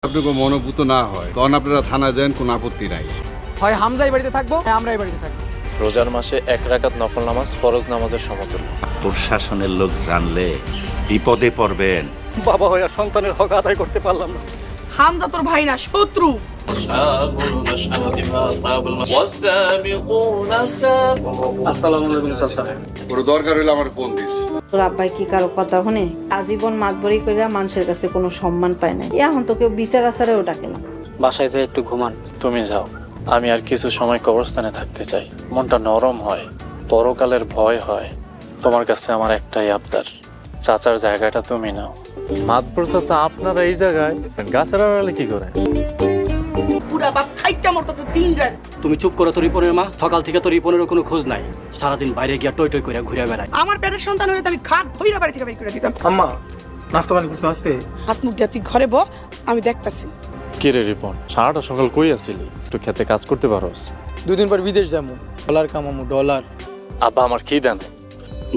আপনাকে মনোভূত না হয় তখন আপনারা থানা যান, কোনো আপত্তি নাই। হয় হামজাই বাড়িতে থাকবো, আমরাই বাড়িতে থাকবো। রোজার মাসে 1 রাকাত নফল নামাজ ফরজ নামাজের সমতুল্য। প্রশাসনের লোক জানলে বিপদে পড়বেন। বাবা হয়ে সন্তানের হক আদায় করতে পারলাম না। হামজা তোর ভাই না, শত্রু। কোনো দরকার হলে আমার ফোন দিস। তোর আব্বাই কি কারো কথা শুনে? আজীবন মাতবরি কইরা মানুষের কাছে কোনো সম্মান পায় না। এখন তো কেউ বিচার আচারেও ডাকে না। বাসায় যেয়ে একটু ঘুমান। তুমি যাও, আমি আর কিছু সময় কবরস্থানে থাকতে চাই। মনটা নরম হয়, পরকালের ভয় হয়। তোমার কাছে আমার একটাই আবদার, চাচার জায়গাটা তুমি নাও। মাতপুর চাচা আপনারা এই জায়গায় গাছের আড়ালে কি করে? পুরা বাপ খাইটা মরতেছে দিন রাত। তুমি চুপ করো তো রিপনের মা। সকাল থেকে তো রিপনেরও কোনো খোঁজ নাই। সারাদিন বাইরে গিয়া টই টই করে ঘুরে বেড়ায়। আমার পেটের সন্তান হলে তো আমি খাট ধইরা বাড়ি থেকে বের করে দিতাম। আম্মা, নাস্তা পানি কিছু আছে? হাত মুখ দিয়ে তুই ঘরে বস, আমি দেখতাছি। কি রে রিপন, সারাটা সকাল কই আছিলি? একটু খেতে কাজ করতে পারোস? 2 দিন পর বিদেশ যাবো, ডলার কামামু ডলার। আব্বা আমার কি দেন?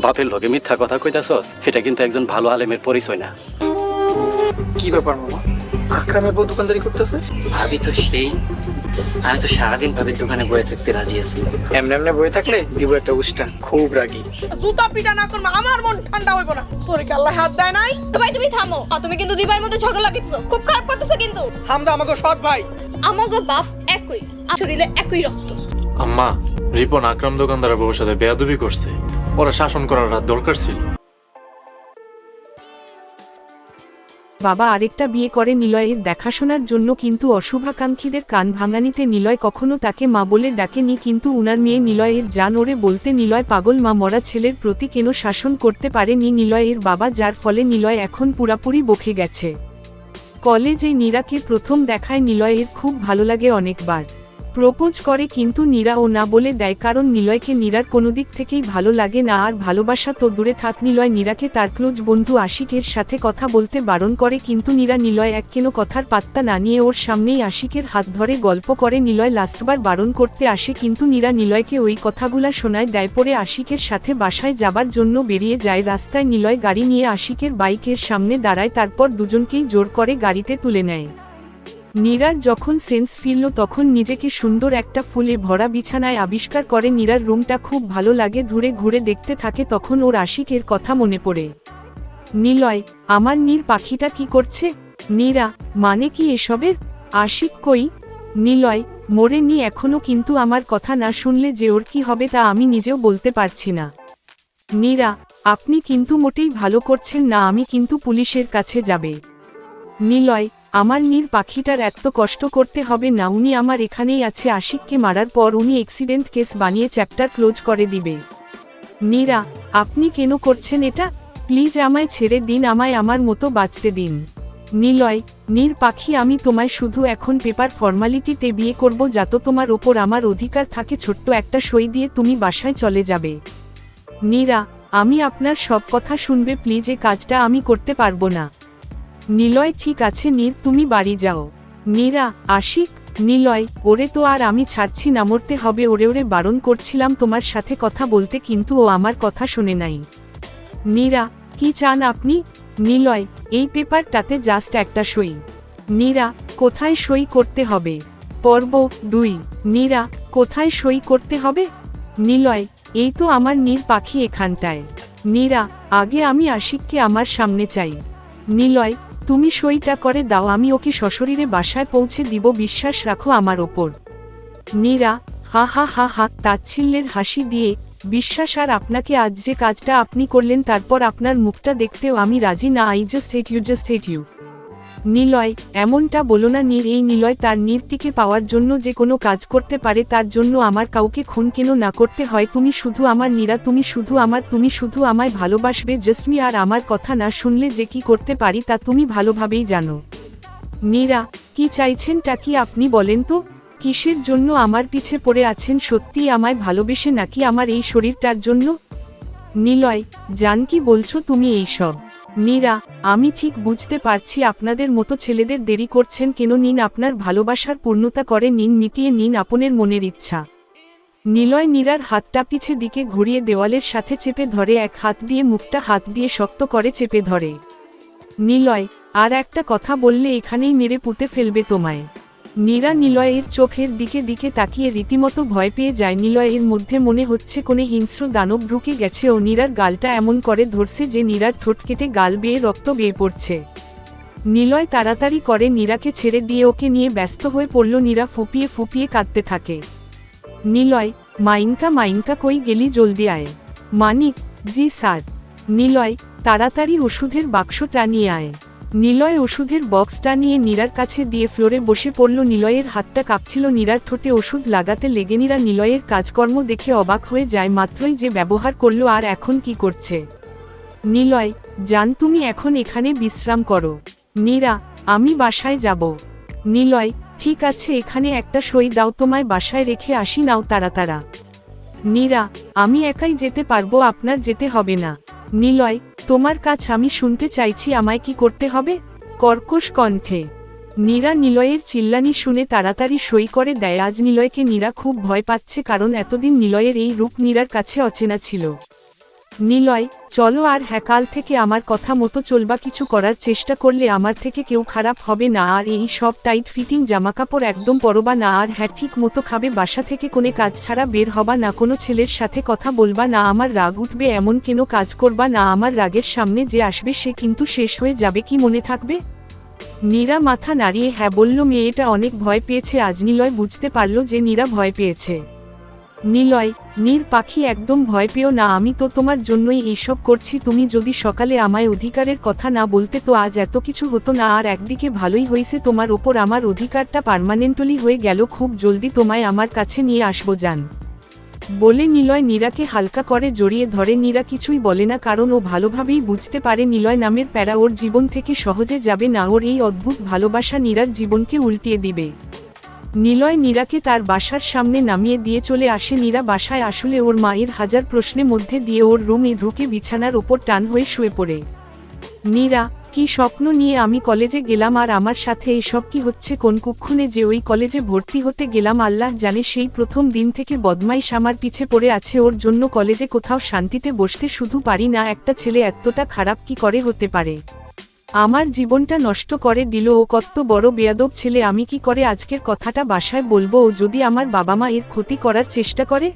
বাপের লগে মিথ্যা কথা কইতাছস, এটা কিন্তু একজন ভালো আলেমের পরিচয় না। কি ব্যাপার মামা? আকরামের বউ দোকানদারি করতেছে? ভাবি তো সেই, আমি তো সারাদিন ভাবির দোকানে বয়ে থাকতে রাজি আছি। এমনি এমনি বয়ে থাকলে দিব একটা উষ্টা। খুব রাগী। জুতা পিটা না করবে, আমার মন ঠান্ডা হইব না। তোর কি আল্লাহ হাত দেয় নাই? তো ভাই তুমি থামো। তুমি কিন্তু দিবার মধ্যে ঝগড়া লাগিছো, খুব খারাপ করতেছো কিন্তু। হামজা আমাকে সৎ ভাই। আমাগো বাপ একই, শরীরে একই রক্ত। আম্মা, রিপন আকরাম দোকানদারের বউর সাথে বেয়াদবি করছে। ওরা শাসন করার দরকার ছিল। বাবা আরেকটা বিয়ে করে নিলয়ের দেখাশোনার জন্য, কিন্তু অশুভাকাঙ্ক্ষীদের কান ভাঙানিতে নিলয় কখনো তাকে মা বলে ডাকেনি। কিন্তু উনার মেয়ে নিলয়ের জান ওরে বলতে নিলয় পাগল। মা মরা ছেলের প্রতি কেন শাসন করতে পারেনি নিলয়ের বাবা, যার ফলে নিলয় এখন পুরাপুরি বকে গেছে। কলেজে নীরাকে প্রথম দেখায় নিলয়ের খুব ভালো লাগে, অনেকবার প্রপোজ করে, কিন্তু নীরা ও না বলে দেয়, কারণ নিলয়কে নীরার কোনো দিক থেকেই ভালো লাগে না। আর ভালোবাসা তো দূরে থাক, নিলয় নীরাকে তার ক্লোজ বন্ধু আশিকের সাথে কথা বলতে বারণ করে, কিন্তু নীরা নিলয় এক কেন কথার পাত্তা না নিয়ে ওর সামনেই আশিকের হাত ধরে গল্প করে। নিলয় লাস্টবার বারণ করতে আসে, কিন্তু নীরা নিলয়কে ওই কথাগুলা শোনায় দেয়। পরে আশিকের সাথে বাসায় যাবার জন্য বেরিয়ে যায়। রাস্তায় নিলয় গাড়ি নিয়ে আশিকের বাইকের সামনে দাঁড়ায়, তারপর দুজনকেই জোর করে গাড়িতে তুলে নেয়। নীরার যখন সেন্স ফিরল তখন নিজেকে সুন্দর একটা ফুলে ভরা বিছানায় আবিষ্কার করে। নীরার রুমটা খুব ভালো লাগে, ঘুরে ঘুরে দেখতে থাকে। তখন ওর আশিকের কথা মনে পড়ে। নিলয়, আমার নীর পাখিটা কি করছে? নীরা, মানে কি এসবের? আশিক কই? নিলয়, মরেনি এখনো, কিন্তু আমার কথা না শুনলে যে ওর কি হবে তা আমি নিজেও বলতে পারছি না। নীরা, আপনি কিন্তু মোটেই ভালো করছেন না, আমি কিন্তু পুলিশের কাছে যাবে। নিলয়, আমার নীর পাখিটার এত কষ্ট করতে হবে না, উনি আমার এখানেই আছে। আশিককে মারার পর উনি অ্যাক্সিডেন্ট কেস বানিয়ে চ্যাপ্টার ক্লোজ করে দিবে। নীরা, আপনি কেন করছেন এটা? প্লিজ আমায় ছেড়ে দিন, আমায় আমার মতো বাঁচতে দিন। নিলয়, নীর পাখি, আমি তোমায় শুধু এখন পেপার ফর্মালিটিতে বিয়ে করব, যাতে তোমার ওপর আমার অধিকার থাকে। ছোট্ট একটা সই দিয়ে তুমি বাসায় চলে যাবে। নীরা, আমি আপনার সব কথা শুনবে, প্লিজ এ কাজটা আমি করতে পারবো না। নিলয়, ঠিক আছে নীর, তুমি বাড়ি যাও। নীরা, আশিক, নিলয়, ওরে তো আর আমি ছাড়ছি না, মরতে হবে ওরে। ওরে বারণ করছিলাম তোমার সাথে কথা বলতে, কিন্তু ও আমার কথা শোনে নাই। নীরা, কি চান আপনি? নিলয়, এই পেপারটাতে জাস্ট একটা সই। নীরা, কোথায় সই করতে হবে? পর্ব 2। নীরা, কোথায় সই করতে হবে? নিলয়, এই তো আমার নীর পাখি এখানটায়। নীরা, আগে আমি আশিককে আমার সামনে চাই। নিলয়, তুমি সইটা করে দাও, আমি ওকে সশরীরে বাসায় পৌঁছে দিব, বিশ্বাস রাখো আমার ওপর। নীরা, হা হা হা হা, তাচ্ছিল্যের হাসি দিয়ে, বিশ্বাস। আর আপনাকে আজ যে কাজটা আপনি করলেন, তারপর আপনার মুখটা দেখতেও আমি রাজি না। I just hate you, just hate you. Niloy, এমনটা বলো না নীর। এই নিলয় তার নীরটিকে পাওয়ার জন্য যে কোনো কাজ করতে পারে, তার জন্য আমার কাউকে খুন কেন না করতে হয়? তুমি শুধু আমার নীরা, তুমি শুধু আমার, তুমি শুধু আমায় ভালোবাসবে, জাস্ট মি। আর আমার কথা না শুনলে যে কি করতে পারি তা তুমি ভালোভাবেই জানো। নীরা, কি চাইছেনটা কি আপনি বলেন তো? কিসের জন্য আমার পিছে পড়ে আছেন? সত্যিই আমায় ভালোবেসে, নাকি আমার এই শরীরটার জন্য? নিলয়, জান কি বলছো তুমি এইসব? নীরা, আমি ঠিক বুঝতে পারছি আপনাদের মতো ছেলেদের দেরি করছেন কেন। নিন আপনার ভালোবাসার পূর্ণতা করে নিন, মিটিয়ে নিন আপনের মনের ইচ্ছা। নিলয় নীরার হাতটা পিছে দিকে ঘুরিয়ে দেওয়ালের সাথে চেপে ধরে, এক হাত দিয়ে মুখটা হাত দিয়ে শক্ত করে চেপে ধরে। নিলয়, আর একটা কথা বললে এখানেই মেরে পুঁতে ফেলবে তোমায়। নীরা নিলয়ের চোখের দিকে দিকে তাকিয়ে রীতিমতো ভয় পেয়ে যায়। নিলয়ের মধ্যে মনে হচ্ছে কোনে হিংস্র দানব ঢুকে গেছে ও নীরার গালটা এমন করে ধরছে যে নীরার ঠোঁট কেটে গাল বেয়ে রক্ত বেয়ে পড়ছে। নিলয় তাড়াতাড়ি করে নীরাকে ছেড়ে দিয়ে ওকে নিয়ে ব্যস্ত হয়ে পড়ল। নীরা ফুপিয়ে ফুপিয়ে কাঁদতে থাকে। নিলয়, মাইনকা কই গেলি, জলদি আয়। মানিক, জি স্যার। নিলয়, তাড়াতাড়ি ওষুধের বাক্সটা নিয়ে আয়। নিলয় ওষুধের বক্সটা নিয়ে নীরার কাছে দিয়ে ফ্লোরে বসে পড়ল। নিলয়ের হাতটা কাঁপছিল নীরার ঠোঁটে ওষুধ লাগাতে লেগে। নীরা নিলয়ের কাজকর্ম দেখে অবাক হয়ে যায়, মাত্রই যে ব্যবহার করলো আর এখন কি করছে। নিলয়, জান তুমি এখন এখানে বিশ্রাম করো। নীরা, আমি বাসায় যাব। নিলয়, ঠিক আছে, এখানে একটা সই দাও, তোমায় বাসায় রেখে আসি, নাও তাড়াতাড়া। নীরা, আমি একাই যেতে পারবো, আপনার যেতে হবে না। নিলয়, তোমার কাজ আমি শুনতে চাইছি, আমায় কি করতে হবে? কর্কশ কণ্ঠে। নীরা নিলয়ের চিল্লানি শুনে তাড়াতাড়ি সই করে দেয়। আজ নিলয়কে নীরা খুব ভয় পাচ্ছে, কারণ এতদিন নিলয়ের এই রূপ নীরার কাছে অচেনা ছিল। নিলয়, চলো, আর হ্যাঁ, কাল থেকে আমার কথা মতো চলবা, কিছু করার চেষ্টা করলে আমার থেকে কেউ খারাপ হবে না। আর এই সব টাইট ফিটিং জামাকাপড় একদম পরবা না। আর হ্যাঁ, ঠিক মতো খাবে, বাসা থেকে কোনো কাজ ছাড়া বের হবা না, কোনো ছেলের সাথে কথা বলবা না, আমার রাগ উঠবে এমন কেন কাজ করবা না, আমার রাগের সামনে যে আসবে সে কিন্তু শেষ হয়ে যাবে, কি মনে থাকবে? নীরা মাথা নাড়িয়ে হ্যাঁ বলল। মেয়েটা অনেক ভয় পেয়েছে আজ। নিলয় বুঝতে পারল যে নীরা ভয় পেয়েছে। নিলয়, নীর পাখি, একদম ভয় পেও না, আমি তো তোমার জন্যই এইসব করছি। তুমি যদি সকালে আমায় অধিকারের কথা না বলতে তো আজ এত কিছু হতো না। আর একদিকে ভালোই হয়েছে, তোমার ওপর আমার অধিকারটা পার্মানেন্টলি হয়ে গেল, খুব জলদি তোমায় আমার কাছে নিয়ে আসবো জান। বলে নিলয় নীরাকে হালকা করে জড়িয়ে ধরে। নীরা কিছুই বলে না, কারণ ও ভালোভাবেই বুঝতে পারে নিলয় নামের প্যারা ওর জীবন থেকে সহজে যাবে না। ওর এই অদ্ভুত ভালোবাসা নীরার জীবনকে উল্টিয়ে দিবে। নিলয় নীরাকে তার বাসার সামনে নামিয়ে দিয়ে চলে আসে। নীরা বাসায় আসলে ওর মায়ের হাজার প্রশ্নের মধ্যে দিয়ে ওর রুমে ঢুকে বিছানার ওপর টান হয়ে শুয়ে পড়ে। নীরা, কি স্বপ্ন নিয়ে আমি কলেজে গেলাম, আর আমার সাথে এসব কি হচ্ছে? কোন কুক্ষণে যে ওই কলেজে ভর্তি হতে গেলাম আল্লাহ জানে। সেই প্রথম দিন থেকে বদমাইশ আমার পিছে পড়ে আছে, ওর জন্য কলেজে কোথাও শান্তিতে বসতে শুধু পারি না। একটা ছেলে এতটা খারাপ কি করে হতে পারে? আমার জীবনটা নষ্ট করে দিল ও, কত বড় বেয়াদব ছেলে। আমি কি করে আজকের কথাটা বাসায় বলবো? ও যদি আমার বাবা মা এর ক্ষতি করার চেষ্টা করে?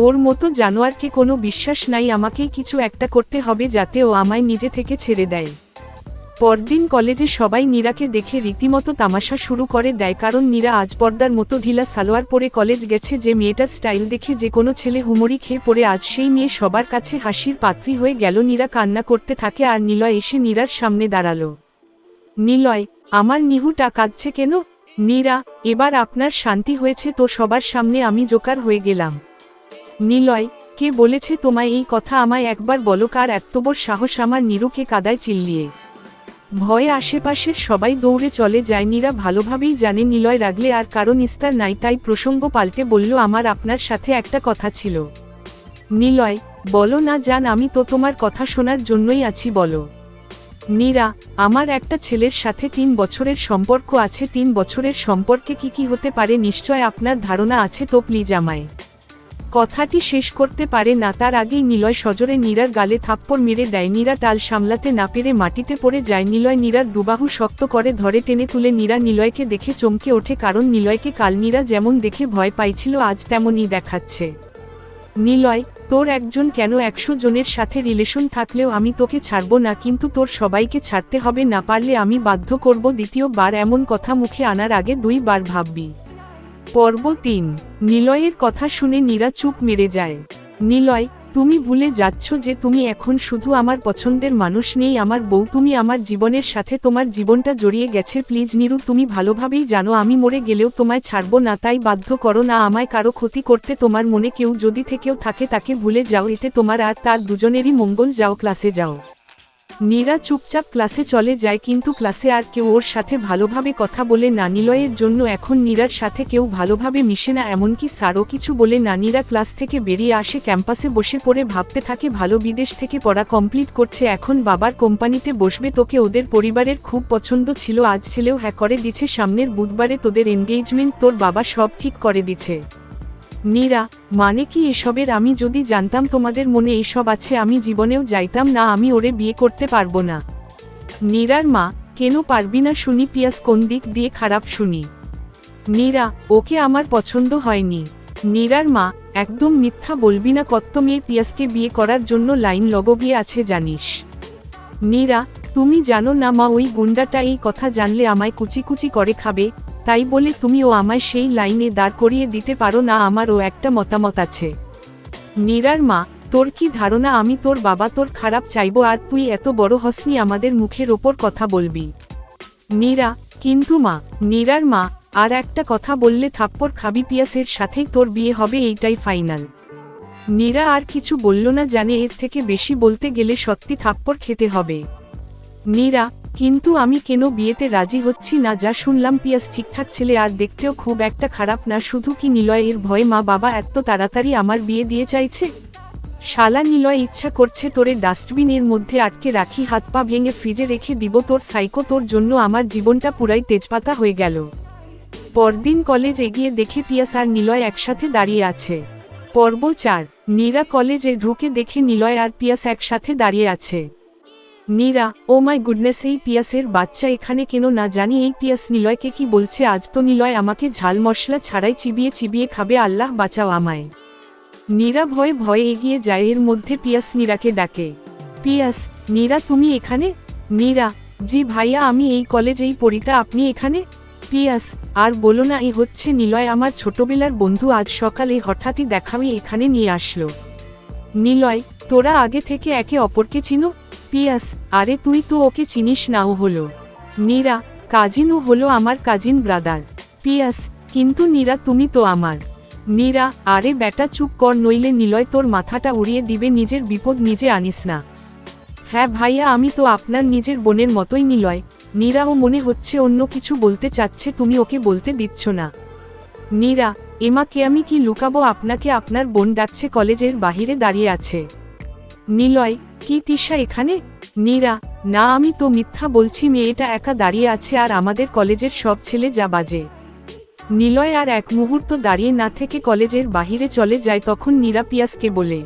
ওর মতো জানোয়ারকে কোনো বিশ্বাস নাই, আমাকেই কিছু একটা করতে হবে যাতে ও আমায় নিজে থেকে ছেড়ে দেয়। পরদিন কলেজে সবাই নীরাকে দেখে রীতিমতো তামাশা শুরু করে দেয়, কারণ নীরা আজ পর্দার মতো ঢিলা সালোয়ার পরে কলেজ গেছে। যে মেয়েটার স্টাইল দেখে যে কোনো ছেলে হুমড়ি খেয়ে পড়ে, আজ সেই মেয়ে সবার কাছে হাসির পাত্রী হয়ে গেল। নীরা কান্না করতে থাকে আর নিলয় এসে নীরার সামনে দাঁড়ালো। নিলয়, আমার নিহুটা কাঁদছে কেন? নীরা, এবার আপনার শান্তি হয়েছে তো? সবার সামনে আমি জোকার হয়ে গেলাম। নিলয়, কে বলেছে তোমায় এই কথা? আমায় একবার বলো, কার এত বড় সাহস আমার নীরুকে কাদায় চিল্লিয়ে? ভয়ে আশেপাশের সবাই দৌড়ে চলে যায়। নীরা ভালোভাবেই জানে নিলয় রাগলে আর কারণ ইস্তার নাই, তাই প্রসঙ্গ পাল্টে বলল, আমার আপনার সাথে একটা কথা ছিল। নিলয়, বলো না জান, আমি তো তোমার কথা শোনার জন্যই আছি, বলো। নীরা, আমার একটা ছেলের সাথে 3 বছরের সম্পর্ক আছে। 3 বছরের সম্পর্কে কি কি হতে পারে নিশ্চয় আপনার ধারণা আছে, তো প্লিজ আমায়। কথাটি শেষ করতে পারে না, তার আগেই নিলয় সজোরে নীরার গালে থাপ্পড় মেরে দেয়। নীরা টাল সামলাতে না পেরে মাটিতে পড়ে যায়। নিলয় নীরার দুবাহু শক্ত করে ধরে টেনে তুলে। নীরা নিলয়কে দেখে চমকে ওঠে, কারণ নিলয়কে কাল নীরা যেমন দেখে ভয় পাইছিল আজ তেমনই দেখাচ্ছে। নিলয়, তোর একজন কেন 100 জনের সাথে রিলেশন থাকলেও আমি তোকে ছাড়বো না, কিন্তু তোর সবাইকে ছাড়তে হবে, না পারলে আমি বাধ্য করব। দ্বিতীয়বার এমন কথা মুখে আনার আগে 2 বার ভাববি। পর্ব 3। নিলয়ের কথা শুনে নীরা চুপ মেরে যায়। নিলয়, তুমি ভুলে যাচ্ছ যে তুমি এখন শুধু আমার পছন্দের মানুষ নেই, আমার বউ। তুমি আমার জীবনের সাথে তোমার জীবনটা জড়িয়ে গেছে। প্লিজ নীরু, তুমি ভালোভাবেই জানো আমি মরে গেলেও তোমায় ছাড়বো না, তাই বাধ্য করো না আমায় কারো ক্ষতি করতে। তোমার মনে কেউ যদি থেকেও থাকে তাকে ভুলে যাও, এতে তোমার আর তার দুজনেরই মঙ্গল। যাও, ক্লাসে যাও। নীরা চুপচাপ ক্লাসে চলে যায়, কিন্তু ক্লাসে আর কেউ ওর সাথে ভালোভাবে কথা বলে না। নিলয়ের জন্য এখন নীরার সাথে কেউ ভালোভাবে মিশে না, এমনকি স্যারও কিছু বলে না। নীরা ক্লাস থেকে বেরিয়ে আসে, ক্যাম্পাসে বসে পড়ে ভাবতে থাকে, ভালো, বিদেশ থেকে পড়া কমপ্লিট করছে, এখন বাবার কোম্পানিতে বসবে। তোকে ওদের পরিবারের খুব পছন্দ ছিল, আজ ছেলেও হ্যাঁ করে দিচ্ছে। সামনের বুধবারে তোদের এনগেজমেন্ট, তোর বাবা সব ঠিক করে দিচ্ছে। নীরা, মানে কি এসবের? আমি যদি জানতাম তোমাদের মনে এসব আছে, আমি জীবনেও যাইতাম না, আমি ওরে বিয়ে করতে পারবো না। নীরার মা, কেন পারবি না শুনি পিয়াস কোন দিক দিয়ে খারাপ শুনি? নীরা, ওকে আমার পছন্দ হয়নি। নীরার মা, একদম মিথ্যা বলবি না, কত মেয়ে পিয়াসকে বিয়ে করার জন্য লাইন লগিয়ে আছে জানিস? নীরা, তুমি জানো না মা, ওই গুন্ডাটা এই কথা জানলে আমায় কুচি কুচি করে খাবে, তাই বলে তুমি ও আমায় সেই লাইনে দাঁড় করিয়ে দিতে পারো না, আমারও একটা মতামত আছে। নীরার মা, তোর কি ধারণা আমি তোর বাবা তোর খারাপ চাইবো আর তুই এত বড় হসনি আমাদের মুখের ওপর কথা বলবি? নীরা, কিন্তু মা। নীরার মা, আর একটা কথা বললে থাপ্পড় খাবি, পিয়াসের সাথেই তোর বিয়ে হবে, এইটাই ফাইনাল। নীরা আর কিছু বলল না, জানে এর থেকে বেশি বলতে গেলে সত্যি থাপ্পড় খেতে হবে। নীরা, কিন্তু আমি কেন বিয়েতে রাজি হচ্ছি না? যা শুনলাম পিয়াস ঠিকঠাক ছেলে আর দেখতেও খুব একটা খারাপ না, শুধু কি নিলয়ের ভয়ে মা বাবা এত তাড়াতাড়ি আমার বিয়ে দিয়ে চাইছে? শালা নিলয় ইচ্ছা করছে তোরে ডাস্টবিনের মধ্যে আটকে রাখি, হাত পা ভেঙে ফ্রিজে রেখে দিব। তোর সাইকো, তোর জন্য আমার জীবনটা পুরাই তেজপাতা হয়ে গেল। পরদিন কলেজ এগিয়ে দেখে পিয়াস আর নিলয় একসাথে দাঁড়িয়ে আছে। পর্ব 4। নীরা কলেজে ঢুকে দেখে নিলয় আর পিয়াস একসাথে দাঁড়িয়ে আছে। নীরা, ও মাই গুডনেস, এই পিয়াসের বাচ্চা এখানে কেন? না জানি এই পিয়াস নিলয়কে কি বলছে। আজ তো নিলয় আমাকে ঝাল মশলা ছাড়াই চিবিয়ে চিবিয়ে খাবে, আল্লাহ বাঁচাও আমায়। নীরা ভয়ে ভয়ে এগিয়ে যায়, এর মধ্যে পিয়াস নীরাকে ডাকে। পিয়াস, নীরা তুমি এখানে? নীরা, জি ভাইয়া, আমি এই কলেজেই পড়িতা, আপনি এখানে? পিয়াস, আর বলো না, এই হচ্ছে নিলয়, আমার ছোটবেলার বন্ধু, আজ সকালে হঠাৎই দেখাই এখানে নিয়ে আসলো। নিলয়, তোরা আগে থেকে একে অপরকে চিনো? পিয়াস, আরে তুই তো ওকে চিনিস না, ও হলো নীরা কাজিন, ও হলো আমার কাজিন ব্রাদার। পিয়াস, কিন্তু নীরা তুমি তো আমার। নীরা, আরে বেটা চুপ কর, নইলে নিলয় তোর মাথাটা উড়িয়ে দিবে, নিজের বিপদ নিজে আনিস না। হ্যাঁ ভাইয়া, আমি তো আপনার নিজের বোনের মতোই। নিলয়, নীরা, ও মনে হচ্ছে অন্য কিছু বলতে চাচ্ছে, তুমি ওকে বলতে দিচ্ছ না। নীরা, এমাকে আমি কি লুকাবো আপনাকে? আপনার বোন ডাকছে, কলেজের বাহিরে দাঁড়িয়ে আছে। নিলয়, কি তিশা এখানে? নীরা, না আমি তো মিথ্যা বলছি, মেয়েটা একা দাঁড়িয়ে আছে আর আমাদের কলেজের সব ছেলে যা বাজে। নিলয় আর এক মুহূর্ত দাঁড়িয়ে না থেকে কলেজের বাহিরে চলে যায়। তখন নীরা পিয়াসকে বলে,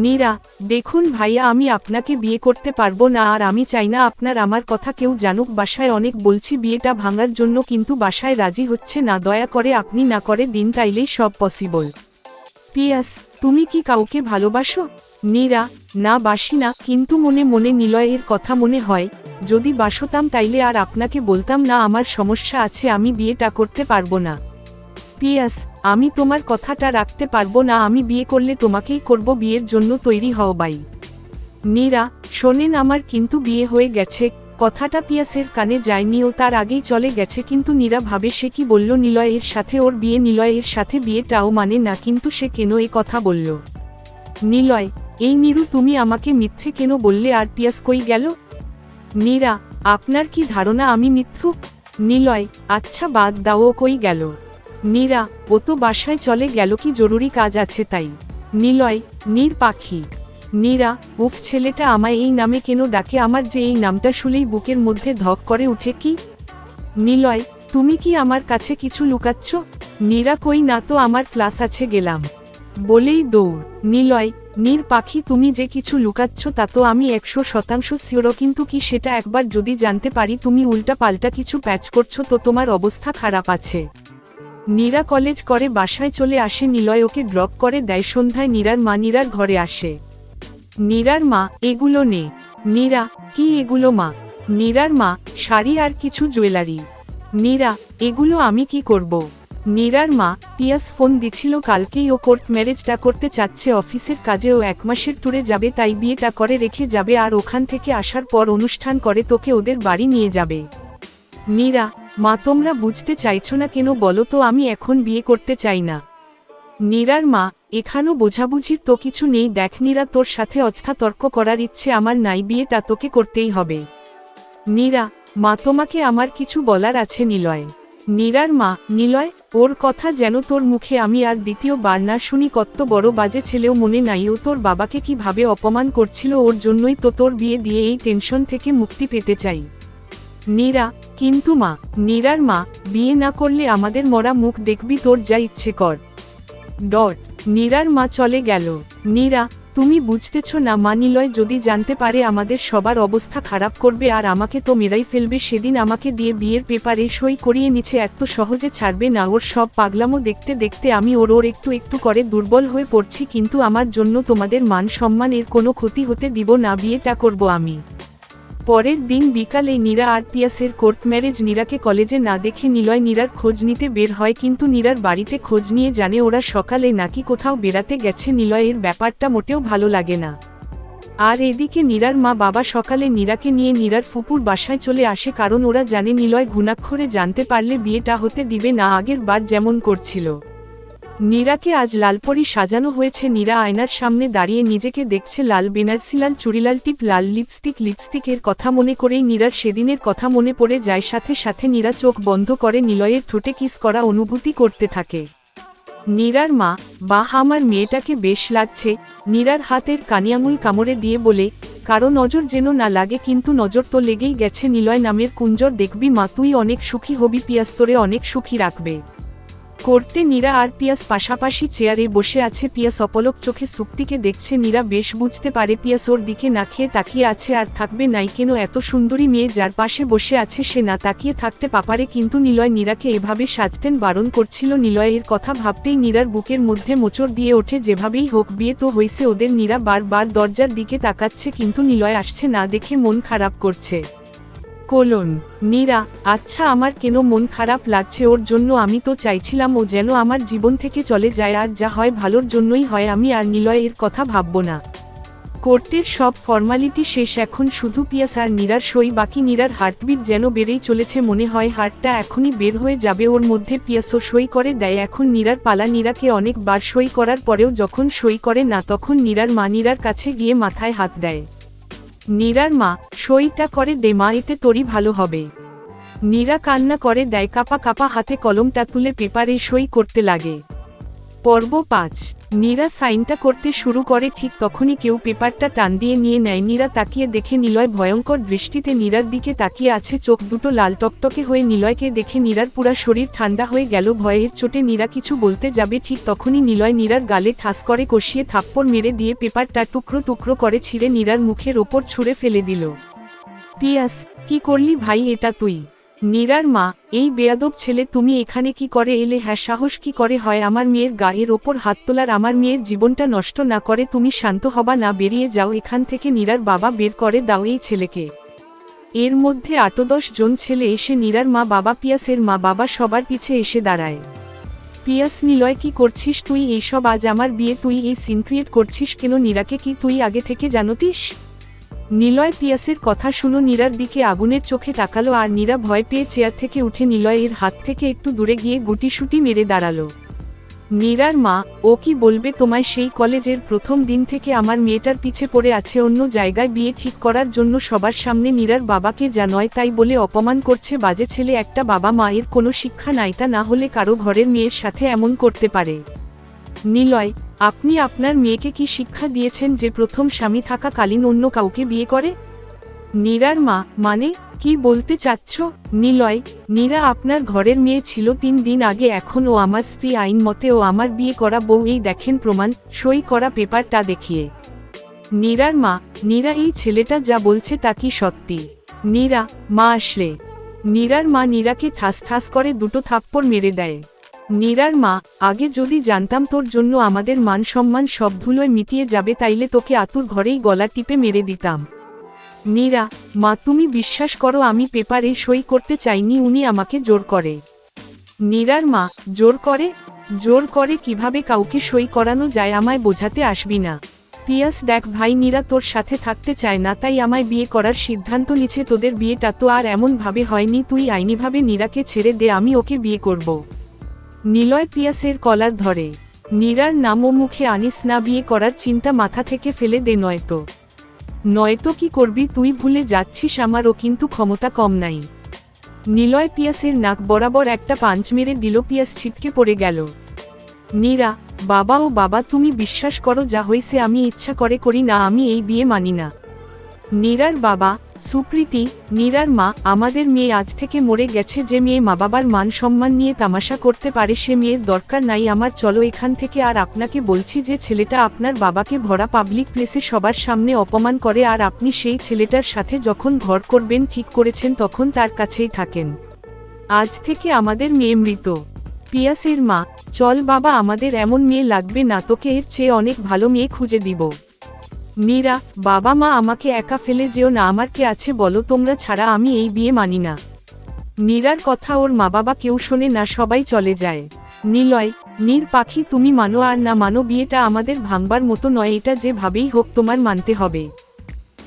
নীরা, দেখুন ভাইয়া, আমি আপনাকে বিয়ে করতে পারবো না, আর আমি চাই না আপনার আমার কথা কেউ জানুক। বাসায় অনেক বলছি বিয়েটা ভাঙার জন্য, কিন্তু বাসায় রাজি হচ্ছে না। দয়া করে আপনি না করে দিন, তাইলেই সব পসিবল। পিয়াস, তুমি কি কাউকে ভালোবাসো? নীরা, না বাসি না, কিন্তু মনে মনে নিলয়ের কথা মনে হয়, যদি বাসতাম তাইলে আর আপনাকে বলতাম না, আমার সমস্যা আছে, আমি বিয়েটা করতে পারবো না। পিয়াস, আমি তোমার কথাটা রাখতে পারবো না, আমি বিয়ে করলে তোমাকেই করব, বিয়ের জন্য তৈরি হও বাই। নীরা, শোনেন, আমার কিন্তু বিয়ে হয়ে গেছে। কথাটা পিয়াসের কানে যায়নি, ও তার আগেই চলে গেছে। কিন্তু নীরা ভাবে সে কি বলল, নিলয়ের সাথে ওর বিয়ে, নিলয়ের সাথে বিয়েটাও মানে না, কিন্তু সে কেন এই কথা বলল? নিলয়, এই নীরু, তুমি আমাকে মিথ্যে কেন বললে? আর পিয়াস কই গেল? নীরা, আপনার কি ধারণা আমি মিথ্যুক? নিলয়, আচ্ছা বাদ দাও, ও কই গেল? নীরা, ও তো বাসায় চলে গেল, কি জরুরি কাজ আছে তাই। নিলয়, নীর পাখি। নীরা, উফ, ছেলেটা আমায় এই নামে কেন ডাকে? আমার যে এই নামটা শুলেই বুকের মধ্যে ধক করে উঠে। কি? নিলয়, তুমি কি আমার কাছে কিছু লুকাচ্ছ? নীরা, কই না তো, আমার ক্লাস আছে, গেলাম বলেই দৌড়। নিলয়, নীর পাখি, তুমি যে কিছু লুকাচ্ছ তা তো আমি 100% শিওর, কিন্তু কি সেটা একবার যদি জানতে পারি তুমি উল্টা পাল্টা কিছু প্যাচ করছো, তো তোমার অবস্থা খারাপ আছে। নীরা কলেজ করে বাসায় চলে আসে, নিলয় ওকে ড্রপ করে দেয়। সন্ধ্যায় নীরার মা নীরার ঘরে আসে। নীরার মা, এগুলো নে। নীরা, কি এগুলো মা? নীরার মা, শাড়ি আর কিছু জুয়েলারি। নীরা, এগুলো আমি কি করব? নীরার মা, পিয়াস ফোন দিছিল, কালকেই ও কোর্ট ম্যারেজটা করতে চাচ্ছে, অফিসের কাজে ও 1 মাসের ট্যুরে যাবে, তাই বিয়েটা করে রেখে যাবে, আর ওখান থেকে আসার পর অনুষ্ঠান করে তোকে ওদের বাড়ি নিয়ে যাবে। নীরা, মা তোমরা বুঝতে চাইছো না কেন বলো তো? আমি এখন বিয়ে করতে চাই না। নীরার মা, এখানেও বোঝাবুঝির তো কিছু নেই। দেখ নীরা, তোর সাথে অযথা তর্ক করার ইচ্ছে আমার নাই, বিয়েটা তোকে করতেই হবে। নীরা, মা তোমাকে আমার কিছু বলার আছে। নিলয়। নীরার মা, নিলয়, ওর কথা যেন তোর মুখে আমি আর দ্বিতীয়বার না শুনি। কত বড় বাজে ছেলেও মনে নাই, ও তোর বাবাকে কিভাবে অপমান করছিল, ওর জন্যই তো তোর বিয়ে দিয়ে এই টেনশন থেকে মুক্তি পেতে চাই। নীরা, কিন্তু মা। নীরার মা, বিয়ে না করলে আমাদের মরা মুখ দেখবি, তোর যা ইচ্ছে কর। নীরার মা চলে গেল। নীরা, তুমি বুঝতেছ না মা, নিলয় যদি জানতে পারে আমাদের সবার অবস্থা খারাপ করবে আর আমাকে তো মেরাই ফেলবে। সেদিন আমাকে দিয়ে বিয়ের পেপারে সই করিয়ে নিচ্ছে, এত সহজে ছাড়বে না। ওর সব পাগলামো দেখতে দেখতে আমি ওর একটু একটু করে দুর্বল হয়ে পড়ছি, কিন্তু আমার জন্য তোমাদের মান সম্মানের কোনো ক্ষতি হতে দিব না, বিয়েটা করব আমি। পরের দিন বিকালে নীরা আর পিয়াসের কোর্ট ম্যারেজ। নীরাকে কলেজে না দেখে নিলয় নীরার খোঁজ নিতে বের হয়, কিন্তু নীরার বাড়িতে খোঁজ নিয়ে জানে ওরা সকালে নাকি কোথাও বেড়াতে গেছে। নিলয়ের ব্যাপারটা মোটেও ভালো লাগে না। আর এদিকে নীরার মা বাবা সকালে নীরাকে নিয়ে নীরার ফুপুর বাসায় চলে আসে, কারণ ওরা জানে নিলয় ঘুণাক্ষরে জানতে পারলে বিয়েটা হতে দিবে না, আগের বার যেমন করছিল। নীরাকে আজ লালপরি সাজানো হয়েছে। নীরা আয়নার সামনে দাঁড়িয়ে নিজেকে দেখছে, লাল বেনারসি, লাল চুড়ি, লাল টিপ, লাল লিপস্টিকের কথা মনে করেই নীরার সেদিনের কথা মনে পড়ে যায়। সাথে সাথে নীরা চোখ বন্ধ করে নিলয়ের ঠোঁটে কিস করা অনুভূতি করতে থাকে। নীরার মা, বাহ, আমার মেয়েটাকে বেশ লাগছে। নীরার হাতের কানিয়াঙুল কামড়ে দিয়ে বলে, কারো নজর যেন না লাগে, কিন্তু নজর তো লেগেই গেছে। নিলয় নামের কুঞ্জর দেখবি মা, তুই অনেক সুখী হবি, পিয়াস তোরে অনেক সুখী রাখবে। করতে নীরা আর পিয়াস পাশাপাশি চেয়ারে বসে আছে। পিয়াস অপলক চোখে সুক্তিকে দেখছে। নীরা বেশ বুঝতে পারে পিয়াস ওর দিকে না খেয়ে তাকিয়ে আছে, আর থাকবে নাই কেন। এত সুন্দরী মেয়ে যার পাশে বসে আছে সে না তাকিয়ে থাকতে পারে, কিন্তু নিলয় নীরাকে এভাবে সাজতেন বারণ করছিল। নিলয়ের কথা ভাবতেই নীরার বুকের মধ্যে মোচড় দিয়ে ওঠে। যেভাবেই হোক বিয়ে তো হইছে ওদের। নীরা বারবার দরজার দিকে তাকাচ্ছে, কিন্তু নিলয় আসছে না দেখে মন খারাপ করছে। নীরা, আচ্ছা আমার কেন মন খারাপ লাগছে ওর জন্য? আমি তো চাইছিলাম ও যেন আমার জীবন থেকে চলে যায়, আর যা হয় ভালোর জন্যই হয়। আমি আর নিলয় এর কথা ভাববো না। কোর্টের সব ফর্মালিটি শেষ, এখন শুধু পিয়াস আর নীরার সই বাকি। নীরার হার্টবিট যেন বেড়েই চলেছে, মনে হয় হার্টটা এখনই বের হয়ে যাবে ওর মধ্যে। পিয়াসও সই করে দেয়। এখন নীরার পালা। নীরাকে অনেকবার সই করার পরেও যখন সই করে না, তখন নীরার মা নীরার কাছে গিয়ে মাথায় হাত দেয়। নীরার মা, সইটা করে দে মা, এতে তোরই ভালো হবে। নীরা কান্না করে দেয়, কাপা কাপা হাতে কলমটা তুলে পেপারে সই করতে লাগে। পর্ব 5। নীরা সাইনটা করতে শুরু করে, ঠিক তখনই কেউ পেপারটা টান দিয়ে নিয়ে নেয়। নীরা তাকিয়ে দেখে নিলয় ভয়ঙ্কর দৃষ্টিতে নীরার দিকে তাকিয়ে আছে, চোখ দুটো লাল টকটকে হয়ে। নিলয়কে দেখে নীরার পুরা শরীর ঠান্ডা হয়ে গেল। ভয়ের চোটে নীরা কিছু বলতে যাবে, ঠিক তখনই নিলয় নীরার গালে ঠাস করে কষিয়ে থাপ্পড় মেরে দিয়ে পেপারটা টুকরো টুকরো করে ছিঁড়ে নীরার মুখের ওপর ছুঁড়ে ফেলে দিল। পিয়াস, কি করলি ভাই এটা তুই? নীরার মা, এই বেয়াদব ছেলে, তুমি এখানে কি করে এলে? হ্যাঁ, সাহস কি করে হয় আমার মেয়ের গায়ের ওপর হাত তোলার? আমার মেয়ের জীবনটা নষ্ট না করে তুমি শান্ত হবা না? বেরিয়ে যাও এখান থেকে। নীরার বাবা, বের করে দাও এই ছেলেকে। এর মধ্যে 8-10 জন ছেলে এসে নীরার মা বাবা, পিয়াসের মা বাবা সবার পিছে এসে দাঁড়ায়। পিয়াস, নিলয় কি করছিস তুই এইসব? আজ আমার বিয়ে, তুই এই সিন ক্রিয়েট করছিস কেন? নীরাকে কি তুই আগে থেকে জানতিস? নিলয় পিয়াসের কথা শুনো নীরার দিকে আগুনের চোখে তাকালো, আর নীরা ভয় পেয়ে চেয়ার থেকে উঠে নিলয়ের হাত থেকে একটু দূরে গিয়ে গুটিসুটি মেরে দাঁড়ালো। নীরার মা, ও কি বলবে তোমায়? সেই কলেজের প্রথম দিন থেকে আমার মেয়েটার পিছে পড়ে আছে, অন্য জায়গায় বিয়ে ঠিক করার জন্য সবার সামনে নীরার বাবাকে যা নয় তাই বলে অপমান করছে। বাজে ছেলে একটা। বাবা মায়ের কোনো শিক্ষা নাই, তা না হলে কারো ঘরের মেয়ের সাথে এমন করতে পারে? নিলয়, আপনি আপনার মেয়েকে কি শিক্ষা দিয়েছেন যে প্রথম স্বামী থাকাকালীন অন্য কাউকে বিয়ে করে? নীরার মা, মানে কি বলতে চাচ্ছ? নিলয়, নীরা আপনার ঘরের মেয়ে ছিল 3 দিন আগে, এখন ও আমার স্ত্রী, আইন মতে ও আমার বিয়ে করা বউ। এই দেখেন প্রমাণ, সই করা পেপারটা দেখিয়ে। নীরার মা, নীরা, এই ছেলেটা যা বলছে তা কি সত্যি? নীরা মা আসলে। নীরার মা নীরাকে ঠাস ঠাস করে 2 থাপ্পড় মেরে দেয়। নীরার মা, আগে যদি জানতাম তোর জন্য আমাদের মান সম্মান সব ধুলোয় মিটিয়ে যাবে, তাইলে তোকে আতুর ঘরেই গলা টিপে মেরে দিতাম। নীরা মা, তুমি বিশ্বাস করো আমি পেপারে সই করতে চাইনি, উনি আমাকে জোর করে। নীরার মা, জোর করে? জোর করে কিভাবে কাউকে সই করানো যায়? আমায় বোঝাতে আসবি না। পিয়াস, দেখ ভাই, নীরা তোর সাথে থাকতে চায় না, তাই আমায় বিয়ে করার সিদ্ধান্ত নিচ্ছে। তোদের বিয়েটা তো আর এমন ভাবে হয়নি, তুই আইনিভাবে নীরাকে ছেড়ে দে, আমি ওকে বিয়ে করব। নিলয় পিয়াসের কলার ধরে। নীরার নাম ও মুখে আনিস না, বিয়ে করার চিন্তা মাথা থেকে ফেলে দে, নয়তো কি করবি তুই? ভুলে যাচ্ছিস আমারও কিন্তু ক্ষমতা কম নাই। নিলয় পিয়াসের নাক বরাবর একটা পাঞ্চ মেরে দিল। পিয়াস ছিটকে পড়ে গেল। নীরা, বাবা, ও বাবা, তুমি বিশ্বাস করো যা হয়েছে আমি ইচ্ছা করে করি না, আমি এই বিয়ে মানি না। নীরার বাবা, সুপ্রীতি, নীরার মা, আমাদের মেয়ে আজ থেকে মরে গেছে। যে মেয়ে মা বাবার মান সম্মান নিয়ে তামাশা করতে পারে সে মেয়ের দরকার নাই আমার। চলো এখান থেকে। আর আপনাকে বলছি যে ছেলেটা আপনার বাবাকে ভরা পাবলিক প্লেসে সবার সামনে অপমান করে, আর আপনি সেই ছেলেটার সাথে যখন ঘর করবেন ঠিক করেছেন তখন তার কাছেই থাকেন। আজ থেকে আমাদের মেয়ে মৃত। পিয়াসের মা, চল বাবা, আমাদের এমন মেয়ে লাগবে না, তোকে এর চেয়ে অনেক ভালো মেয়ে খুঁজে দিব। নীরা, বাবা মা আমাকে একা ফেলে যেও না, আমার কে আছে বলো, তোমরা ছাড়া আমি এই বিয়ে মানি না। নীরার কথা ওর মা বাবা কেউ শোনে না, সবাই চলে যায়। নিলয়, নীর পাখি, তুমি মানো আর না মানো বিয়েটা আমাদের ভাঙবার মতো নয়, এটা যেভাবেই হোক তোমার মানতে হবে।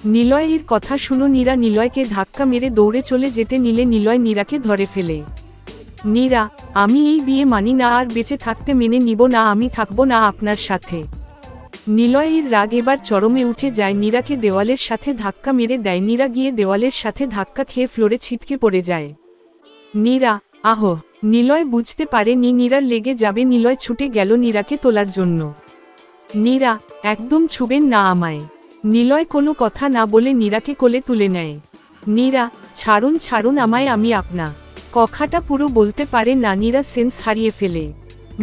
নিলয়ের কথা শুনো নীরা নিলয়কে ধাক্কা মেরে দৌড়ে চলে যেতে নিলে নিলয় নীরাকে ধরে ফেলে। নীরা, আমি এই বিয়ে মানি না, আর বেঁচে থাকতে মেনে নিব না, আমি থাকবো না আপনার সাথে। নিলয়ের রাগ এবার চরমে উঠে যায়, নীরাকে দেওয়ালের সাথে ধাক্কা মেরে দেয়। নীরা গিয়ে দেওয়ালের সাথে ধাক্কা খেয়ে ফ্লোরে ছিটকে পড়ে যায়। নীরা, আহ! নিলয় বুঝতে পারেনি নীরার লেগে যাবে। নিলয় ছুটে গেল নীরাকে তোলার জন্য। নীরা, একদম ছুবেন না আমায়। নিলয় কোনো কথা না বলে নীরাকে কোলে তুলে নেয়। নীরা, ছাড়ুন ছাড়ুন আমায়, আমি আপনা। কথাটা পুরো বলতে পারে না, নীরা সেন্স হারিয়ে ফেলে।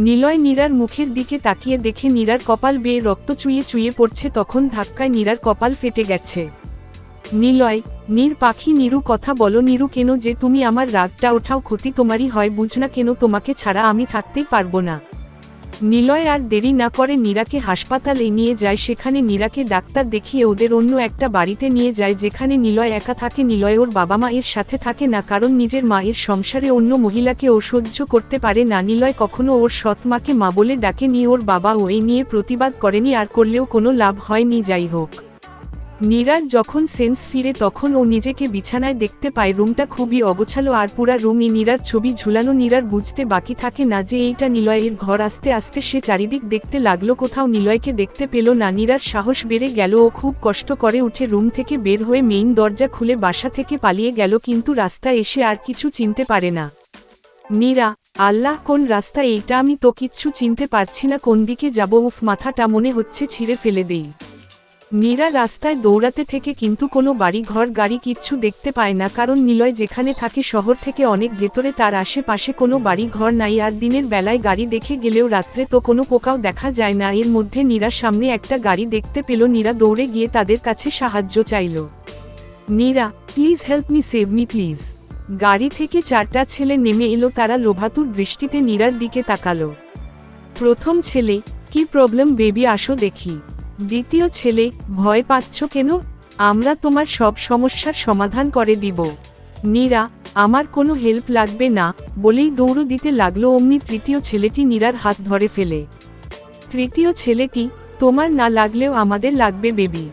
নিলয় নীরার মুখের দিকে তাকিয়ে দেখে নীরার কপাল বেয়ে রক্ত চুইয়ে চুইয়ে পড়ছে, তখন ধাক্কায় নীরার কপাল ফেটে গেছে। নিলয়, নীর পাখি, নীরু কথা বলো। নীরু, কেন যে তুমি আমার রাগটা ওঠাও, ক্ষতি তোমারই হয়, বুঝ না কেন তোমাকে ছাড়া আমি থাকতেই পারবো না। নিলয় আর দেরি না করে নীরাকে হাসপাতালে নিয়ে যায়। সেখানে নীরাকে ডাক্তার দেখিয়ে ওদের অন্য একটা বাড়িতে নিয়ে যায়, যেখানে নিলয় একা থাকে। নিলয় ওর বাবা মায়ের সাথে থাকে না, কারণ নিজের মায়ের সংসারে অন্য মহিলাকে ও সহ্য করতে পারে না। নিলয় কখনো ওর সৎ মাকে মা বলে ডাকেনি, ওর বাবা ওই নিয়ে প্রতিবাদ করেনি, আর করলেও কোনো লাভ হয়নি। যাই হোক, নীরার যখন সেন্স ফিরে তখন ও নিজেকে বিছানায় দেখতে পায়। রুমটা খুবই অগোছালো, আর পুরা রুমই নীরার ছবি ঝুলানো। নীরার বুঝতে বাকি থাকে না যে এইটা নিলয়ের ঘর। আস্তে আস্তে সে চারিদিক দেখতে লাগলো, কোথাও নিলয়কে দেখতে পেল না। নীরার সাহস বেড়ে গেল, ও খুব কষ্ট করে উঠে রুম থেকে বের হয়ে মেইন দরজা খুলে বাসা থেকে পালিয়ে গেল, কিন্তু রাস্তায় এসে আর কিছু চিনতে পারে না। নীরা, আল্লাহ, কোন রাস্তা এইটা? আমি তো কিচ্ছু চিনতে পারছি না, কোন দিকে যাব? উফ, মাথাটা মনে হচ্ছে ছিঁড়ে ফেলে দেই। নীরা রাস্তায় দৌড়াতে থেকে কিন্তু কোনো বাড়ি ঘর গাড়ি কিচ্ছু দেখতে পায় না, কারণ নিলয় যেখানে থাকে শহর থেকে অনেক ভেতরে, তার আশেপাশে কোনো বাড়ি ঘর নাই। আর দিনের বেলায় গাড়ি দেখে গেলেও রাত্রে তো কোনো পোকাও দেখা যায় না। এর মধ্যে নীরার সামনে একটা গাড়ি দেখতে পেল। নীরা দৌড়ে গিয়ে তাদের কাছে সাহায্য চাইল। Nira, please help me, save me please. গাড়ি থেকে 4টা ছেলে নেমে এলো, তারা লোভাতুর দৃষ্টিতে নীরার দিকে তাকালো। প্রথম ছেলে, কি প্রবলেম বেবি, আসো দেখি। দ্বিতীয় ছেলে, ভয় পাচ্ছ কেন? আমরা তোমার সব সমস্যার সমাধান করে দিব। নীরা, আমার কোনো হেল্প লাগবে না বলেই দৌড় দিতে লাগলো। অমনি তৃতীয় ছেলেটি নীরার হাত ধরে ফেলে। তৃতীয় ছেলেটি, তোমার না লাগলেও আমাদের লাগবে বেবি।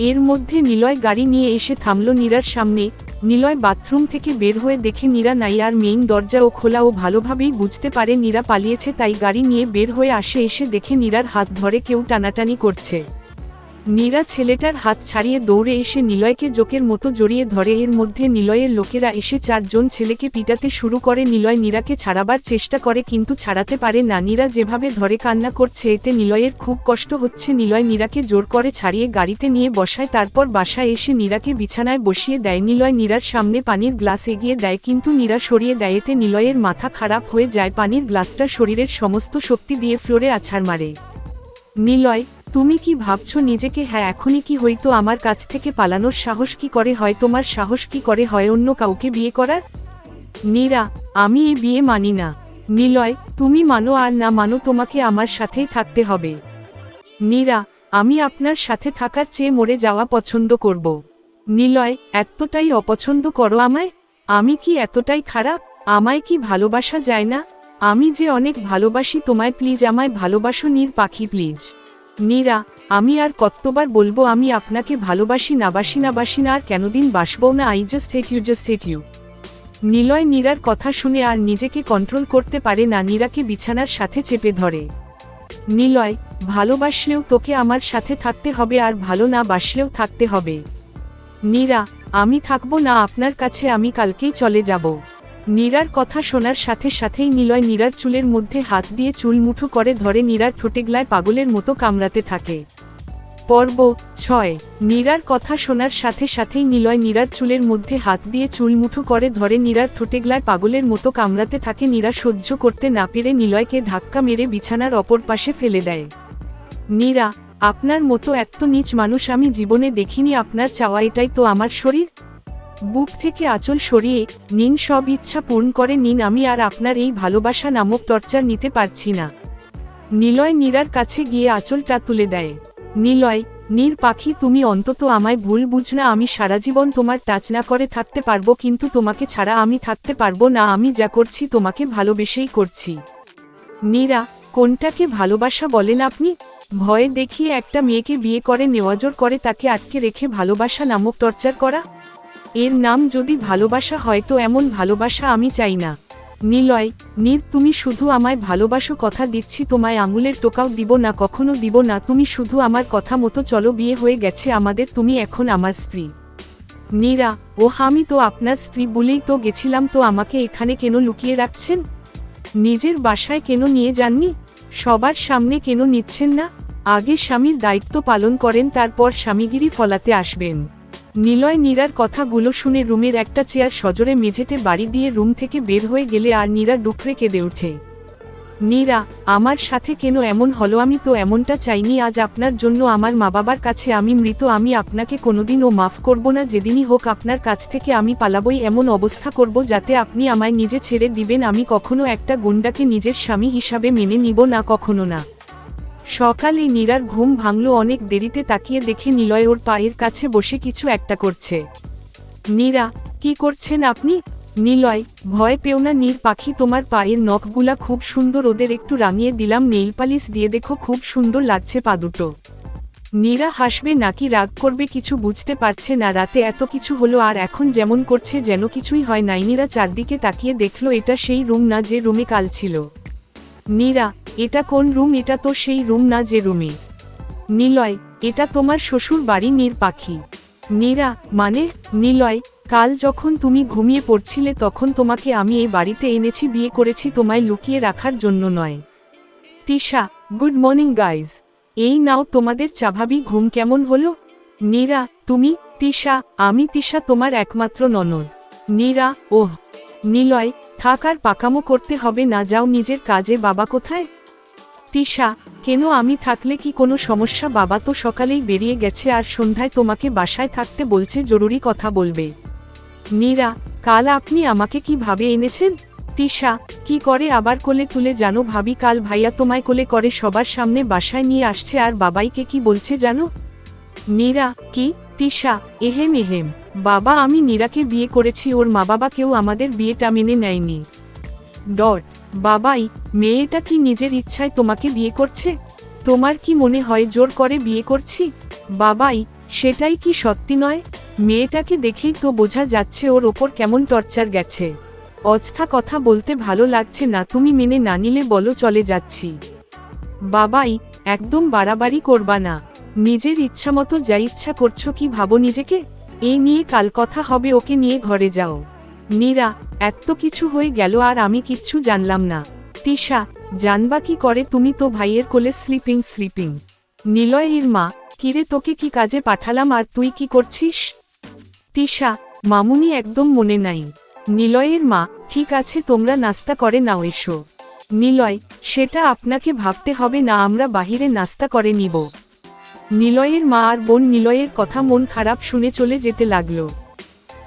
এর মধ্যে নিলয় গাড়ি নিয়ে এসে থামলো নীরার সামনে। নিলয় বাথরুম থেকে বের হয়ে দেখে নীরা নাই, আর মেইন দরজাও খোলা। ও ভালোভাবেই বুঝতে পারে নীরা পালিয়েছে, তাই গাড়ি নিয়ে বের হয়ে আসে। এসে দেখে নীরার হাত ধরে কেউ টানাটানি করছে। নীরা ছেলেটার হাত ছাড়িয়ে দৌড়ে এসে নিলয়কে জোকের মতো জড়িয়ে ধরে। এর মধ্যে নিলয়ের লোকেরা এসে 4 জন ছেলেকে পিটাতে শুরু করে। নিলয় নীরাকে ছাড়াবার চেষ্টা করে, কিন্তু ছাড়াতে পারে না। নীরা যেভাবে ধরে কান্না করছে, এতে নিলয়ের খুব কষ্ট হচ্ছে। নিলয় নীরাকে জোর করে ছাড়িয়ে গাড়িতে নিয়ে বসায়, তারপর বাসায় এসে নীরাকে বিছানায় বসিয়ে দেয়। নিলয় নীরার সামনে পানির গ্লাস এগিয়ে দেয়, কিন্তু নীরা সরিয়ে দেয়। এতে নিলয়ের মাথা খারাপ হয়ে যায়। পানির গ্লাসটা শরীরের সমস্ত শক্তি দিয়ে ফ্লোরে আছাড় মারে। নিলয়, তুমি কি ভাবছো নিজেকে? হ্যাঁ, এখনই কি হয়তো আমার কাছ থেকে পালানোর সাহস কি করে হয়? তোমার সাহস কি করে হয় অন্য কাউকে বিয়ে করার? নীরা, আমি এই বিয়ে মানি না। নিলয়, তুমি মানো আর না মানো, তোমাকে আমার সাথেই থাকতে হবে। নীরা, আমি আপনার সাথে থাকার চেয়ে মরে যাওয়া পছন্দ করব। নিলয়, এতটাই অপছন্দ করো আমায়? আমি কি এতটাই খারাপ? আমায় কি ভালোবাসা যায় না? আমি যে অনেক ভালোবাসি তোমায়, প্লিজ আমায় ভালোবাসো নীর পাখি, প্লিজ। নীরা, আমি আর কতবার বলবো আমি আপনাকে ভালোবাসি না, বাসি না, বাসি না, আর কেনদিন বাসবো না। I just hate you, just hate you. Niloy নীরার কথা শুনে আর নিজেকে কন্ট্রোল করতে পারে না, নীরাকে বিছানার সাথে চেপে ধরে। নিলয়, ভালোবাসলেও তোকে আমার সাথে থাকতে হবে, আর ভালো না বাসলেও থাকতে হবে। নীরা, আমি থাকবো না আপনার কাছে, আমি কালকেই চলে যাব। নীরার কথা শোনার সাথে সাথেই নিলয় নীরার চুলের মধ্যে হাত দিয়ে চুল মুঠো করে ধরে নীরার ঠোঁটেগলায় পাগলের মতো কামড়াতে থাকে। পর্ব 6। নীরার কথা শোনার সাথে সাথেই নিলয় নীরার চুলের মধ্যে হাত দিয়ে চুল মুঠো করে ধরে নীরার ঠোঁটেগলায় পাগলের মতো কামড়াতে থাকে। নীরা সহ্য করতে না পেরে নিলয়কে ধাক্কা মেরে বিছানার অপর পাশে ফেলে দেয়। নীরা, আপনার মতো এত নীচ মানুষ আমি জীবনে দেখিনি। আপনার চাওয়া এটাই তো আমার শরীর? বুক থেকে আঁচল সরিয়ে নিন, সব ইচ্ছা পূর্ণ করে নিন। আমি আর আপনার এই ভালোবাসা নামক টর্চার নিতে পারছি না। নিলয় নীরার কাছে গিয়ে আঁচলটা তুলে দেয়। নিলয়, নীর পাখি, তুমি অন্তত আমায় ভুল বুঝ না। আমি সারা জীবন তোমার টাচ না করে থাকতে পারবো, কিন্তু তোমাকে ছাড়া আমি থাকতে পারবো না। আমি যা করছি তোমাকে ভালোবেসেই করছি। নীরা, কোনটাকে ভালোবাসা বলেন আপনি? ভয়ে দেখিয়ে একটা মেয়েকে বিয়ে করে নেওয়াজোর করে তাকে আটকে রেখে ভালোবাসা নামক টর্চার করা? এর নাম যদি ভালোবাসা হয় তো এমন ভালোবাসা আমি চাই না। নিলয়, নীর, তুমি শুধু আমায় ভালোবাসো, কথা দিচ্ছি তোমায় আঙুলের টোকাও দিব না, কখনো দিব না। তুমি শুধু আমার কথা মতো চলো, বিয়ে হয়ে গেছে আমাদের, তুমি এখন আমার স্ত্রী। নীরা, ও আমি তো আপনার স্ত্রী বলেই তো গেছিলাম, তো আমাকে এখানে কেন লুকিয়ে রাখছেন? নিজের বাসায় কেন নিয়ে যাননি? সবার সামনে কেন নিচ্ছেন না? আগে স্বামীর দায়িত্ব পালন করেন, তারপর স্বামীগিরি ফলাতে আসবেন। নিলয় নীরার কথাগুলো শুনে রুমের একটা চেয়ার সজোরে মেঝেতে বাড়ি দিয়ে রুম থেকে বের হয়ে গেলে আর নীরা ডুকরে কেঁদে ওঠে। নীরা, আমার সাথে কেন এমন হলো? আমি তো এমনটা চাইনি। আজ আপনার জন্য আমার মা বাবার কাছে আমি মৃত। আমি আপনাকে কোনোদিনও মাফ করব না। যেদিনই হোক আপনার কাছ থেকে আমি পালাবই, এমন অবস্থা করব যাতে আপনি আমায় নিজে ছেড়ে দিবেন। আমি কখনো একটা গুন্ডাকে নিজের স্বামী হিসাবে মেনে নিব না, কখনো না। সকালে নীরার ঘুম ভাঙল অনেক দেরিতে। তাকিয়ে দেখে নিলয় ওর পায়ের কাছে বসে কিছু একটা করছে। নীরা, কি করছেন আপনি? নিলয়, ভয় পেও না নীর পাখি, তোমার পায়ের নখগুলা খুব সুন্দর, ওদের একটু রাঙিয়ে দিলাম নেইল পালিশ দিয়ে, দেখো খুব সুন্দর লাগছে পা দুটো। নীরা হাসবে নাকি রাগ করবে কিছু বুঝতে পারছে না। রাতে এত কিছু হলো আর এখন যেমন করছে যেন কিছুই হয় নাই। নীরা চারদিকে তাকিয়ে দেখলো এটা সেই রুম না যে রুমে কাল ছিল। নীরা, এটা কোন রুম? এটা তো সেই রুম না যে রুমে। নিলয়, এটা তোমার শ্বশুর বাড়ি নীর পাখি। নীরা, মানে? নিলয়, কাল যখন তুমি ঘুমিয়ে পড়ছিলে তখন তোমাকে আমি এই বাড়িতে এনেছি, বিয়ে করেছি তোমায় লুকিয়ে রাখার জন্য নয়। Tisha, good morning guys. এই নাও তোমাদের চাভাবি। ঘুম কেমন হলো? নীরা, তুমি? তিশা, আমি তিশা, তোমার একমাত্র ননদ। নীরা, ওহ। নিলয়, থাক আর পাকামো করতে হবে না, যাও নিজের কাজে। বাবা কোথায়? তিশা, কেন আমি থাকলে কি কোনো সমস্যা? বাবা তো সকালেই বেরিয়ে গেছে আর সন্ধ্যায় তোমাকে বাসায় থাকতে বলছে, জরুরি কথা বলবে। নীরা, কাল আপনি আমাকে কি ভাবে এনেছেন? তিশা, কি করে আবার কোলে তুলে জানো ভাবি? কাল ভাইয়া তোমায় কোলে করে সবার সামনে বাসায় নিয়ে আসছে আর বাবাইকে কি বলছে জানো? নীরা, কি? তিশা, এহেম এহেম। বাবা, আমি নীরাকে বিয়ে করেছি, ওর মা বাবা কেউ আমাদের বিয়েটা মেনে নেয়নি। বাবাই, মেয়েটা কি নিজের ইচ্ছায় তোমাকে বিয়ে করছে? তোমার কি মনে হয় জোর করে বিয়ে করছি? বাবাই, সেটাই কি সত্যি নয়? মেয়েটাকে দেখেই তো বোঝা যাচ্ছে ওর ওপর কেমন টর্চার গেছে। অযথা কথা বলতে ভালো লাগছে না, তুমি মেনে না নিলে বলো চলে যাচ্ছি। বাবাই, একদম বাড়াবাড়ি করবা না। নিজের ইচ্ছামতো যা ইচ্ছা করছো কি ভাবো নিজেকে? এই নিয়ে কাল কথা হবে, ওকে নিয়ে ঘরে যাও। নীরা, এত কিছু হয়ে গেল আর আমি কিচ্ছু জানলাম না। তিশা, জানবা কি করে? তুমি তো ভাইয়ের কোলে স্লিপিং। নিলয়ের মা, কিরে তোকে কি কাজে পাঠালাম আর তুই কি করছিস? তিশা, মামুনি একদম মনে নাই। নিলয়ের মা, ঠিক আছে তোমরা নাস্তা করে নাও, এসো। নিলয়, সেটা আপনাকে ভাবতে হবে না, আমরা বাহিরে নাস্তা করে নিব। নিলয়ের মা আর বোন নিলয়ের কথা মন খারাপ শুনে চলে যেতে লাগলো।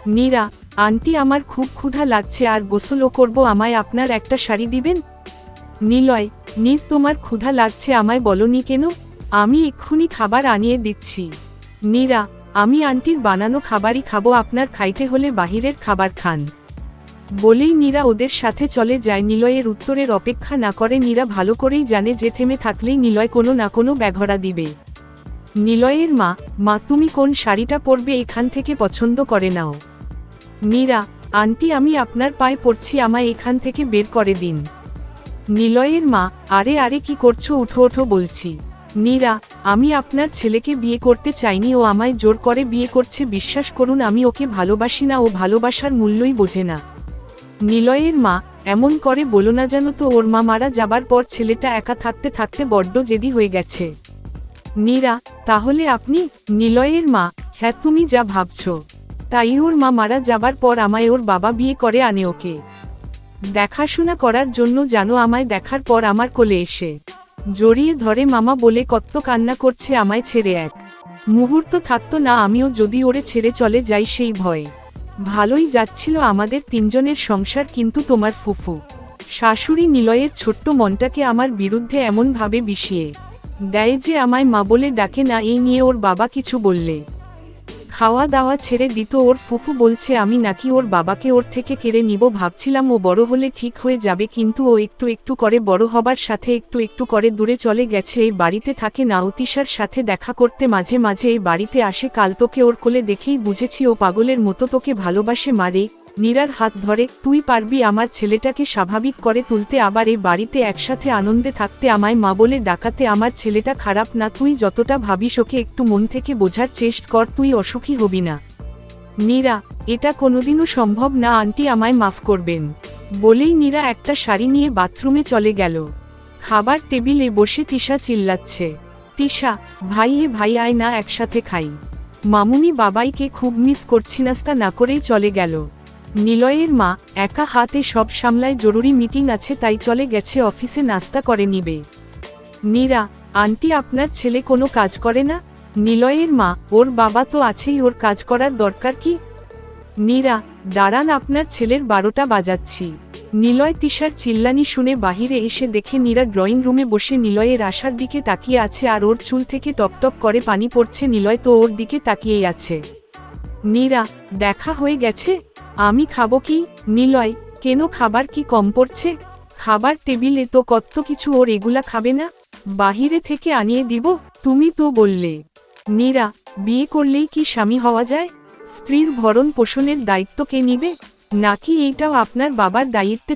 নীরা, আন্টি আমার খুব ক্ষুধা লাগছে আর গোসলও করব, আমায় আপনার একটা শাড়ি দিবেন? নিলয়, নীর, তোমার ক্ষুধা লাগছে আমায় বলনি কেন? আমি এক্ষুনি খাবার আনিয়ে দিচ্ছি। নীরা, আমি আন্টির বানানো খাবারই খাবো, আপনার খাইতে হলে বাহিরের খাবার খান। বলেই নীরা ওদের সাথে চলে যায়। নিলয়ের উত্তরের অপেক্ষা না করে নীরা ভালো করেই জানে যে থেমে থাকলেই নিলয় কোনো না কোনো ব্যাঘরা দিবে। নিলয়ের মা, তুমি কোন শাড়িটা পরবে এখান থেকে পছন্দ করে নাও। নীরা, আন্টি আমি আপনার পায়ে পড়ছি, আমায় এখান থেকে বের করে দিন। নিলয়ের মা, আরে কি করছো, উঠো ওঠো বলছি। নীরা, আমি আপনার ছেলেকে বিয়ে করতে চাইনি, ও আমায় জোর করে বিয়ে করছে, বিশ্বাস করুন আমি ওকে ভালোবাসি না, ও ভালোবাসার মূল্যই বোঝে না। নিলয়ের মা, এমন করে বলো না, জানো তো ওর মা মারা যাবার পর ছেলেটা একা থাকতে থাকতে বড্ড জেদি হয়ে গেছে। নীরা, তাহলে আপনি নিলয়ের মা? হ্যাঁ, তুমি যা ভাবছো তাই। ওর মা মারা যাবার পর আমায় ওর বাবা বিয়ে করে আনে ওকে দেখাশোনা করার জন্য। জানো, আমায় দেখার পর আমার কোলে এসে জড়িয়ে ধরে মামা বলে কত কান্না করছে আমায় ছেড়ে। এক মুহূর্ত থাকতো না আমিও যদি ওরে ছেড়ে চলে যাই সেই ভয়ে। ভালোই যাচ্ছিল আমাদের তিনজনের সংসার, কিন্তু তোমার ফুফু শাশুড়ি নিলয়ের ছোট্ট মনটাকে আমার বিরুদ্ধে এমনভাবে বিষিয়ে দেয় যে আমায় মা বলে ডাকে না। এই নিয়ে ওর বাবা কিছু বললে খাওয়া দাওয়া ছেড়ে দিত। ওর ফুফু বলছে আমি নাকি ওর বাবাকে ওর থেকে কেড়ে নিব। ভাবছিলাম ও বড় হলে ঠিক হয়ে যাবে, কিন্তু ও একটু একটু করে বড় হবার সাথে একটু একটু করে দূরে চলে গেছে। এই বাড়িতে থাকে না, অতিশার সাথে দেখা করতে মাঝে মাঝে এই বাড়িতে আসে। কাল তোকে ওর কোলে দেখেই বুঝেছি ও পাগলের মতো তোকে ভালোবাসে। মারে নীরার হাত ধরে, তুই পারবি আমার ছেলেটাকে স্বাভাবিক করে তুলতে, আবার এই বাড়িতে একসাথে আনন্দে থাকতে, আমায় মা বলে ডাকাতে। আমার ছেলেটা খারাপ না, তুই যতটা ভাবিস ওকে একটু মন থেকে বোঝার চেষ্টা কর, তুই অসুখী হবি না। নীরা, এটা কোনোদিনও সম্ভব না আন্টি, আমায় মাফ করবেন। বলেই নীরা একটা শাড়ি নিয়ে বাথরুমে চলে গেল। খাবার টেবিলে বসে তিশা চিল্লাচ্ছে, তিশা ভাই ভাই আয় না একসাথে খাই। মামুনি বাবাইকে খুব মিস করছি। নাস্তা না করেই চলে গেল। নিলয়ের মা একা হাতে সব সামলায়, জরুরি মিটিং আছে তাই চলে গেছে অফিসে, নাস্তা করে নিবে। নীরা, আন্টি আপনার ছেলে কোনো কাজ করে না? নিলয়ের মা, ওর বাবা তো আছেই, ওর কাজ করার দরকার কি? নীরা, দাঁড়ান আপনার ছেলের 12টা বাজাচ্ছি। নিলয় তিশার চিল্লানি শুনে বাহিরে এসে দেখে নীরা ড্রয়িং রুমে বসে নিলয়ের আসার দিকে তাকিয়ে আছে, আর ওর চুল থেকে টপটপ করে পানি পড়ছে। নিলয় তো ওর দিকে তাকিয়েই আছে। নীরা, দেখা হয়ে গেছে? আমি খাবো কি? নিলয়, কেন, খাবার কি কম পড়ছে? খাবার টেবিলে তো কত কিছু, ওর এগুলা খাবে না? বাহিরে থেকে আনিয়ে দিব? তুমি তো বললে। নীরা, বিয়ে করলেই কি স্বামী হওয়া যায়? স্ত্রীর ভরণ পোষণের দায়িত্ব কে নিবে? নাকি এইটাও আপনার বাবার দায়িত্বে?